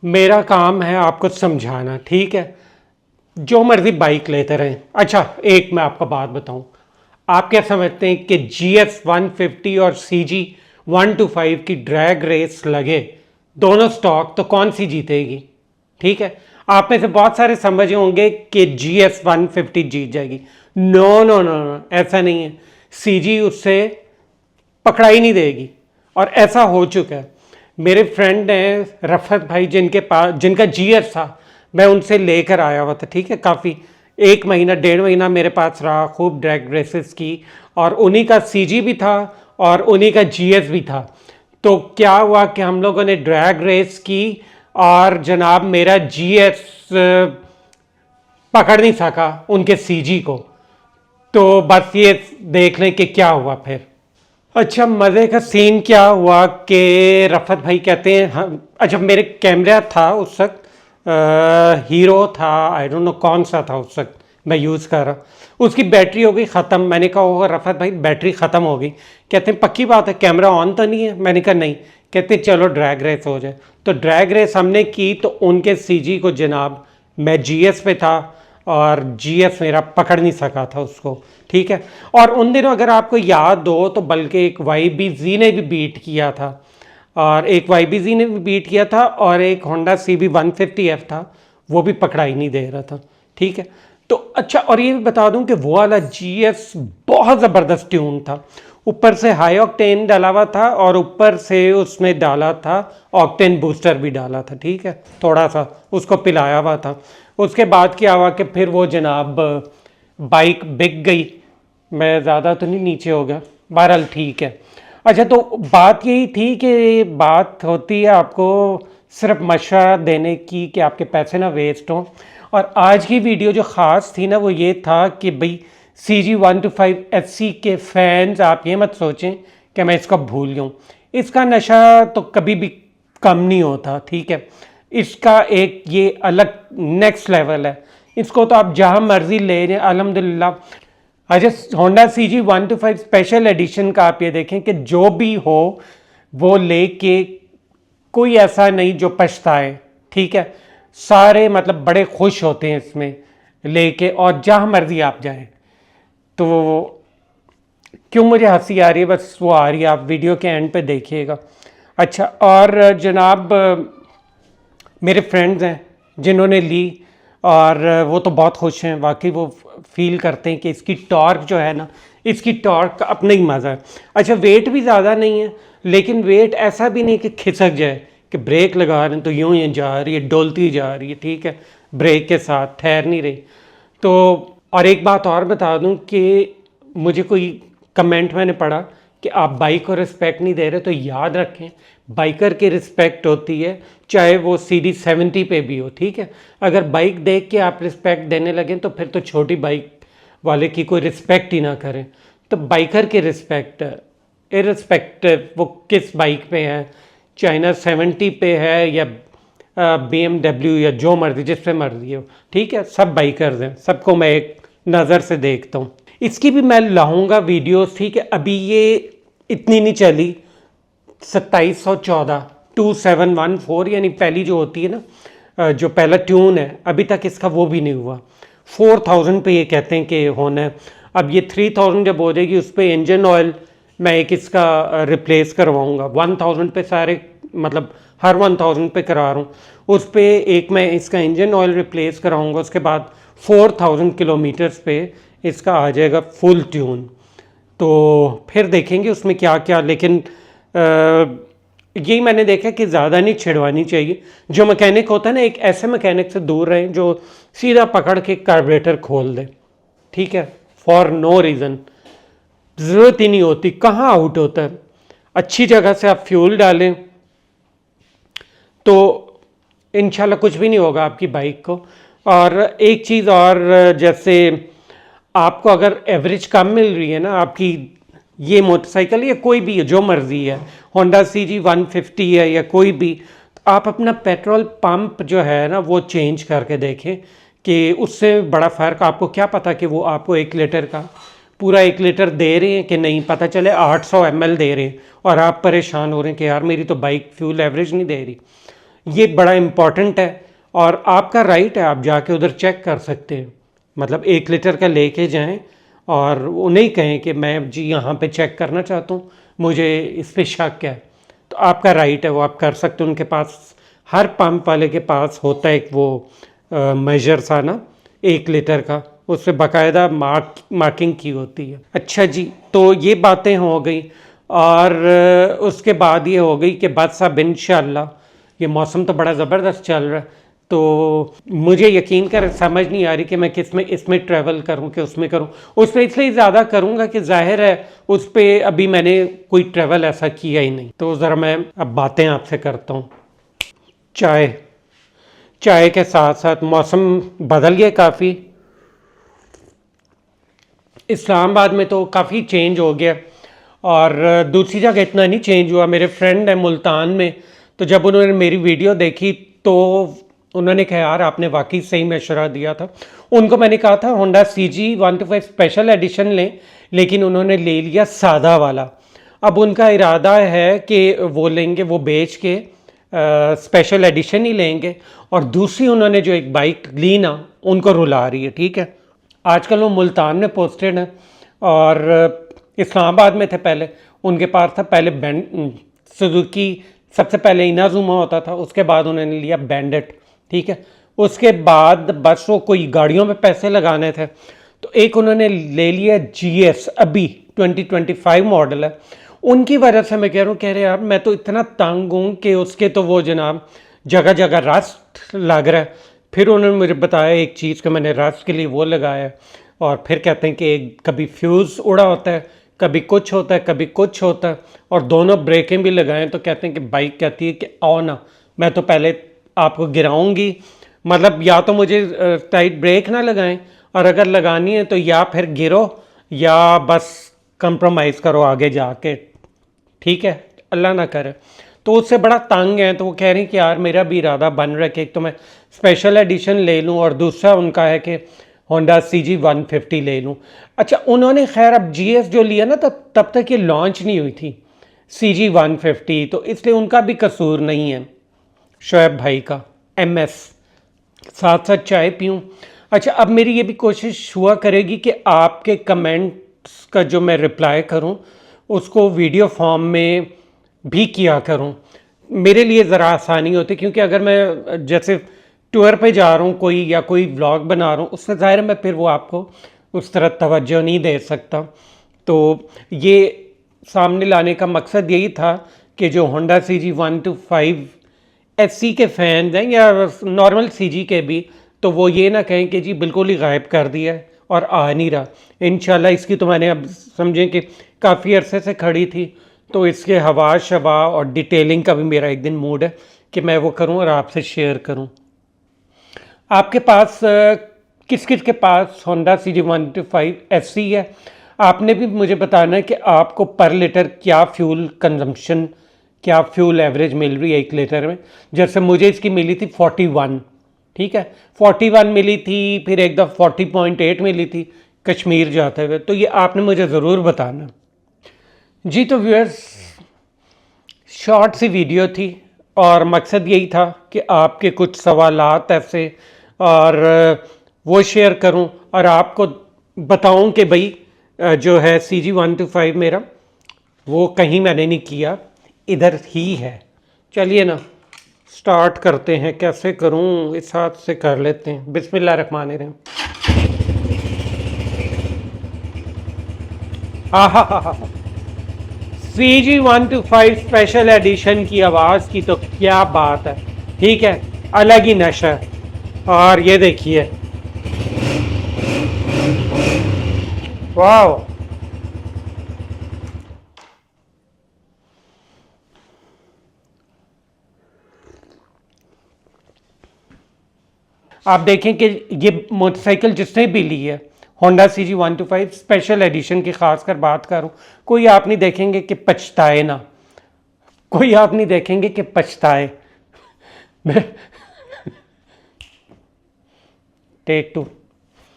मेरा काम है आपको समझाना, ठीक है। जो मर्जी बाइक लेते रहें। अच्छा, एक मैं आपको बात बताऊं, आप क्या समझते हैं कि GS 150 और CG 125 की ड्रैग रेस लगे दोनों स्टॉक तो कौन सी जीतेगी? ठीक है, आप में से बहुत सारे समझे होंगे कि GS 150 जीत जाएगी। नो नो नो नो, ऐसा नहीं है। CG उससे पकड़ा ही नहीं देगी, और ऐसा हो चुका है। मेरे फ्रेंड हैं रफत भाई, जिनके पास जिनका GS था, मैं उनसे लेकर आया हुआ था, ठीक है। काफ़ी 1 महीना 1.5 महीना मेरे पास रहा, खूब ड्रैग रेसेस की, और उन्हीं का CG भी था और उन्हीं का GS भी था। तो क्या हुआ कि हम लोगों ने ड्रैग रेस की, और जनाब मेरा GS पकड़ नहीं सका उनके CG को। तो बस ये देख लें कि क्या हुआ फिर। अच्छा, मज़े का सीन क्या हुआ कि रफत भाई कहते हैं अच्छा, मेरे कैमरा था उस वक्त, हीरो था, आई डोंट नो कौन सा था उस वक्त मैं यूज़ कर रहा। उसकी बैटरी हो गई ख़त्म। मैंने कहा होगा रफत भाई बैटरी ख़त्म हो गई। कहते हैं पक्की बात है, कैमरा ऑन तो नहीं है? मैंने कहा नहीं। कहते हैं चलो ड्रैग रेस हो जाए। तो ड्रैग रेस हमने की, तो उनके CG को जनाब, मैं GS पे था और GS मेरा पकड़ नहीं सका था उसको, ठीक है। और उन दिनों अगर आपको याद हो तो बल्कि एक YBZ ने भी बीट किया था, और एक YBZ ने भी बीट किया था, और एक होंडा CB 150F था, वो भी पकड़ा ही नहीं दे रहा था, ठीक है। तो अच्छा, और ये भी बता दूं कि वो वाला GS बहुत ज़बरदस्त ट्यून था। ऊपर से हाई ऑक्टेन डाला हुआ था, और ऊपर से उसमें डाला था ऑक्टेन बूस्टर भी डाला था, ठीक है। थोड़ा सा उसको पिलाया हुआ था। उसके बाद क्या हुआ कि फिर वो जनाब बाइक बिक गई। मैं ज़्यादा तो नहीं नीचे हो गया, बहरहाल ठीक है। अच्छा, तो बात यही थी कि बात होती है आपको सिर्फ मशवरा देने की कि आपके पैसे ना वेस्ट हों। और आज की वीडियो जो ख़ास थी ना, वो ये था कि भाई CG 125 SC के फैंस, आप ये मत सोचें कि मैं इसको भूल गया हूँ। इसका नशा तो कभी भी कम नहीं होता, ठीक है। इसका एक ये अलग नेक्स्ट लेवल है। इसको तो आप जहाँ मर्जी ले जाएं, अल्हम्दुलिल्लाह। अच्छा, होंडा CG 125 स्पेशल एडिशन का आप ये देखें कि जो भी हो वो लेके कोई ऐसा नहीं जो पछताए, ठीक है। सारे मतलब बड़े खुश होते हैं इसमें लेके, और जहाँ मर्जी आप जाएं। तो क्यों मुझे हंसी आ रही है, बस वो आ रही है, आप वीडियो के एंड पे देखिएगा। अच्छा, और जनाब मेरे फ्रेंड्स हैं जिन्होंने ली, और वो तो बहुत खुश हैं वाकई। वो फील करते हैं कि इसकी टॉर्क जो है ना, इसकी टॉर्क का अपना ही मज़ा है। अच्छा, वेट भी ज़्यादा नहीं है, लेकिन वेट ऐसा भी नहीं कि खिसक जाए, कि ब्रेक लगा रहे हैं तो यूं ही जा रही है, डोलती जा रही है, ठीक है, ब्रेक के साथ ठहर नहीं रही। तो और एक बात और बता दूं कि मुझे कोई कमेंट मैंने पढ़ा कि आप बाइक को रिस्पेक्ट नहीं दे रहे, तो याद रखें बाइकर की रिस्पेक्ट होती है चाहे वो CD 70 पे भी हो, ठीक है। अगर बाइक देख के आप रिस्पेक्ट देने लगें तो फिर तो छोटी बाइक वाले की कोई रिस्पेक्ट ही ना करें। तो बाइकर की रिस्पेक्ट इररिस्पेक्टिव वो किस बाइक पे है, चाइना 70 पे है या BMW या जो मर्जी जिस पे मर्जी हो, ठीक है। सब बाइकर्स हैं, सबको मैं एक नज़र से देखता हूँ। इसकी भी मैं लाऊंगा वीडियोस, ठीक है। अभी ये इतनी नहीं चली, 2714 2714, यानी पहली जो होती है ना, जो पहला ट्यून है, अभी तक इसका वो भी नहीं हुआ। 4000 पे ये कहते हैं कि होना है। अब ये 3000 जब हो जाएगी, उस पर इंजन ऑयल मैं एक इसका रिप्लेस करवाऊंगा। 1000 पे सारे, मतलब हर 1000 पे करा रहा हूँ, उस पर एक मैं इसका इंजन ऑयल रिप्लेस कराऊंगा। उसके बाद 4000 किलोमीटर्स पे इसका आ जाएगा फुल ट्यून। तो फिर देखेंगे उसमें क्या क्या, लेकिन यही मैंने देखा कि ज़्यादा नहीं छिड़वानी चाहिए। जो मैकेनिक होता है ना, एक ऐसे मैकेनिक से दूर रहें जो सीधा पकड़ के कार्बोरेटर खोल दे, ठीक है, फॉर नो रीज़न। ज़रूरत ही नहीं होती, कहाँ आउट होता है। अच्छी जगह से आप फ्यूल डालें तो इंशाल्लाह कुछ भी नहीं होगा आपकी बाइक को। और एक चीज़ और, जैसे आपको अगर एवरेज कम मिल रही है ना आपकी, ये मोटरसाइकिल या कोई भी है, जो मर्जी है, होंडा CG 150 है या कोई भी, तो आप अपना पेट्रोल पंप जो है ना वो चेंज करके देखें कि उससे बड़ा फ़र्क। आपको क्या पता कि वो आपको 1 लीटर का पूरा 1 लीटर दे रहे हैं कि नहीं, पता चले 800 ml दे रहे हैं और आप परेशान हो रहे हैं कि यार मेरी तो बाइक फ्यूल एवरेज नहीं दे रही। ये बड़ा इम्पॉर्टेंट है और आपका राइट है, आप जाके उधर चेक कर सकते हैं। मतलब 1 लीटर का लेके जाएं और उन्हें कहें कि मैं जी यहाँ पे चेक करना चाहता हूँ, मुझे इस पे शक है, तो आपका राइट है, वो आप कर सकते हो। उनके पास हर पंप वाले के पास होता है एक वो मेजर सा ना 1 लीटर का, उस पर बाकायदा मार्किंग की होती है। अच्छा जी, तो ये बातें हो गई और उसके बाद ये हो गई कि बस अब इंशाल्लाह, ये मौसम तो बड़ा ज़बरदस्त चल रहा है, तो मुझे यकीन कर समझ नहीं आ रही कि मैं किस में इसमें ट्रैवल करूं कि उसमें करूं। उस पर इसलिए ज़्यादा करूंगा कि जाहिर है उस पर अभी मैंने कोई ट्रैवल ऐसा किया ही नहीं। तो ज़रा मैं अब बातें आपसे करता हूँ। चाय चाय के साथ साथ मौसम बदल गया काफ़ी। इस्लामाबाद में तो काफ़ी चेंज हो गया और दूसरी जगह इतना नहीं चेंज हुआ। मेरे फ्रेंड है मुल्तान में, तो जब उन्होंने मेरी वीडियो देखी तो उन्होंने कहा यार आपने वाकई सही मशवरा दिया था। उनको मैंने कहा था होंडा CG125 स्पेशल एडिशन लें, लेकिन उन्होंने ले लिया सादा वाला। अब उनका इरादा है कि वो लेंगे, वो बेच के स्पेशल एडिशन ही लेंगे। और दूसरी उन्होंने जो एक बाइक ली ना, उनको रुला रही है। ठीक है, आजकल वो मुल्तान में पोस्टेड हैं और इस्लामाबाद में थे पहले। उनके पास था पहले सुजुकी, सबसे पहले इनाजुमा होता था, उसके बाद उन्होंने लिया बैंडेट। ठीक है, उसके बाद बस वो कोई गाड़ियों में पैसे लगाने थे, तो एक उन्होंने ले लिया GS, अभी 2025 मॉडल है। उनकी वजह से मैं कह रहा हूँ, कह रहे यार मैं तो इतना तंग हूँ कि उसके तो वो जनाब जगह जगह रस्ट लग रहा है। फिर उन्होंने मुझे बताया एक चीज़ कि मैंने रस्ट के लिए वो लगाया है, और फिर कहते हैं कि कभी फ्यूज़ उड़ा होता है, कभी कुछ होता है, कभी कुछ होता है, और दोनों ब्रेकें भी लगाएं तो कहते हैं कि बाइक कहती है कि आओ ना, मैं तो पहले आपको गिराऊंगी। मतलब या तो मुझे टाइट ब्रेक ना लगाएं, और अगर लगानी है तो या फिर गिरो या बस कंप्रोमाइज़ करो आगे जाके। ठीक है, अल्लाह ना करे। तो उससे बड़ा तंग है, तो वो कह रही कि यार मेरा भी इरादा बन रहा है कि एक तो मैं स्पेशल एडिशन ले लूँ और दूसरा उनका है कि होंडा CG150 ले लूँ। अच्छा, उन्होंने खैर अब GS जो लिया ना, तब तक ये लॉन्च नहीं हुई थी CG150, तो इसलिए उनका भी कसूर नहीं है, शोएब भाई का। MS साथ साथ चाय पीऊँ। अच्छा, अब मेरी ये भी कोशिश हुआ करेगी कि आपके कमेंट्स का जो मैं रिप्लाई करूँ उसको वीडियो फॉर्म में भी किया करूं। मेरे लिए ज़रा आसानी होती, क्योंकि अगर मैं जैसे टूर पे जा रहा हूँ कोई, या कोई व्लॉग बना रहा हूँ, उससे ज़ाहिर है मैं फिर वो आपको उस तरह तवज्जो नहीं दे सकता। तो ये सामने लाने का मकसद यही था कि जो होंडा CG125 SC के फैन हैं या नॉर्मल CG के भी, तो वो ये ना कहें कि जी बिल्कुल ही गायब कर दिया है और आ नहीं रहा। इंशाल्लाह इसकी तो मैंने अब समझें कि काफ़ी अरसे से खड़ी थी, तो इसके हवा शवा और डिटेलिंग का भी मेरा एक दिन मूड है कि मैं वो करूं और आपसे शेयर करूं। आपके पास किस किस के पास होंडा CG125 SC है? आपने भी मुझे बताना है कि आपको पर लीटर क्या फ्यूल कंजम्पशन, क्या फ्यूल एवरेज मिल रही है 1 लीटर में। जैसे मुझे इसकी मिली थी 41, ठीक है, 41 मिली थी, फिर एक दफ़ा 40.8 मिली थी कश्मीर जाते हुए। तो ये आपने मुझे ज़रूर बताना जी। तो व्यूअर्स, शॉर्ट सी वीडियो थी और मकसद यही था कि आपके कुछ सवालात ऐसे और वो शेयर करूं और आपको बताऊं कि भाई जो है CG125 मेरा वो कहीं मैंने नहीं किया, इधर ही है। चलिए ना स्टार्ट करते हैं। कैसे करूं, इस हाथ से कर लेते हैं। बिस्मिल्लाहिर्रहमानिर्रहीम। आहा, CG125 स्पेशल एडिशन की आवाज़ की तो क्या बात है। ठीक है, अलग ही नशा है। और ये देखिए, वाह, आप देखें कि ये मोटरसाइकिल जिसने भी ली है होंडा CG125 स्पेशल एडिशन की खासकर बात करूं, कोई आप नहीं देखेंगे कि पछताए ना, कोई आप नहीं देखेंगे कि पछताए। टेक 2।